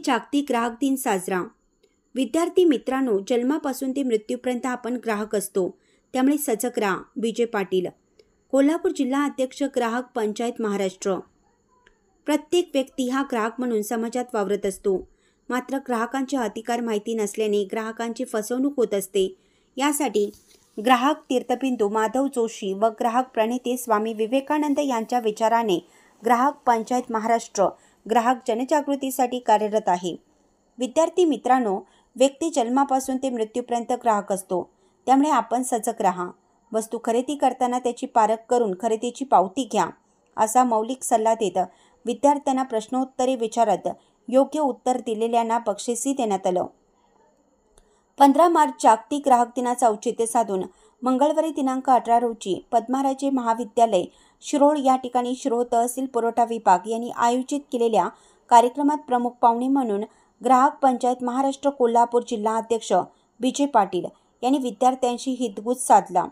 जागतिक ग्राहक दिन साजरा। विद्यार्थी मित्रांनो, जन्मापासून ते मृत्यूपर्यंत आपण ग्राहक असतो, त्यामुळे सजग राहा. विजय पाटील, कोल्हापूर जिल्हा अध्यक्ष, ग्राहक पंचायत महाराष्ट्र। प्रत्येक व्यक्ती हा ग्राहक म्हणून समाजात वावरत असतो, मात्र ग्राहकांचे अधिकार माहिती नसल्याने ग्राहकांची फसवणूक होत असते। यासाठी ग्राहक तीर्थबिंदू माधव जोशी व ग्राहक प्रणेते स्वामी विवेकानंद यांच्या विचाराने ग्राहक पंचायत महाराष्ट्र ग्राहक जनजागृतीसाठी कार्यरत आहे। विद्यार्थी मित्रांनो, व्यक्ती जन्मापासून ते मृत्यूपर्यंत ग्राहक असतो, त्यामुळे आपण सजग राहा. वस्तू खरेदी करताना त्याची पारख करून खरेदीची पावती घ्या, असा मौलिक सल्ला देत विद्यार्थ्यांना प्रश्नोत्तरे विचारत योग्य उत्तर दिलेल्यांना बक्षीसही देण्यात आलं। 15 मार्च जागतिक ग्राहक दिनाचं औचित्य साधून मंगळवारी दिनांक 18 रोजी पद्माराजे महाविद्यालय शिरोळ या ठिकाणी शिरोळ तहसील पुरवठा विभाग यांनी आयोजित केलेल्या कार्यक्रमात प्रमुख पाहुणे म्हणून ग्राहक पंचायत महाराष्ट्र कोल्हापूर जिल्हा अध्यक्ष विजय पाटील यांनी विद्यार्थ्यांशी हितगुज साधला।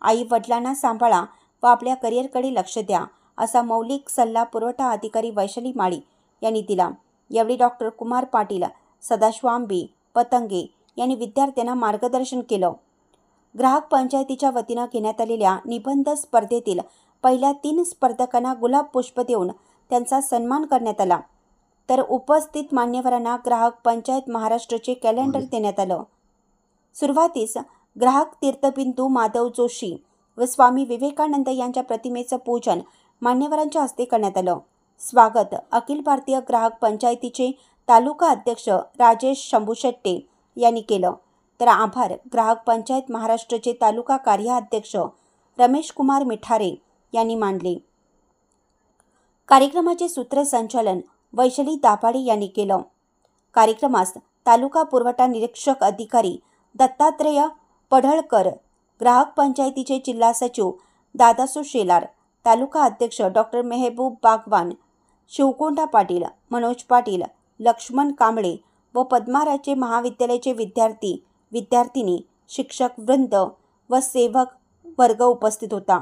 आई वडिलांना सांभाळा व आपल्या करिअरकडे लक्ष द्या, असा मौलिक सल्ला पुरवठा अधिकारी वैशाली माळी यांनी दिला। यावेळी डॉक्टर कुमार पाटील, सदाशिव आंबे, पतंगे यांनी विद्यार्थ्यांना मार्गदर्शन केलं। ग्राहक पंचायतीच्या वतीनं घेण्यात आलेल्या निबंध स्पर्धेतील पहिल्या 3 स्पर्धकांना गुलाब पुष्प देऊन त्यांचा सन्मान करण्यात आला, तर उपस्थित मान्यवरांना ग्राहक पंचायत महाराष्ट्राचे कॅलेंडर देण्यात आलं। सुरुवातीस ग्राहक तीर्थबिंदू माधव जोशी व स्वामी विवेकानंद यांच्या प्रतिमेचं पूजन मान्यवरांच्या हस्ते करण्यात आलं। स्वागत अखिल भारतीय ग्राहक पंचायतीचे तालुका अध्यक्ष राजेश शंभूशेट्टे यांनी केलं, तर आभार ग्राहक पंचायत महाराष्ट्राचे तालुका कार्याध्यक्ष रमेश कुमार मिठारे यांनी मांडले। कार्यक्रमाचे सूत्रसंचालन वैशाली दाभाडे यांनी केलं। कार्यक्रमास तालुका पुरवठा निरीक्षक अधिकारी दत्तात्रेय पढळकर, ग्राहक पंचायतीचे जिल्हा सचिव दादासू शेलार, तालुका अध्यक्ष डॉक्टर मेहबूब बागवान, शिवकोंडा पाटील, मनोज पाटील, लक्ष्मण कांबळे व पद्माराजे महाविद्यालयाचे विद्यार्थी, विद्यार्थिनी, शिक्षक वृंद व सेवक वर्ग उपस्थित होता।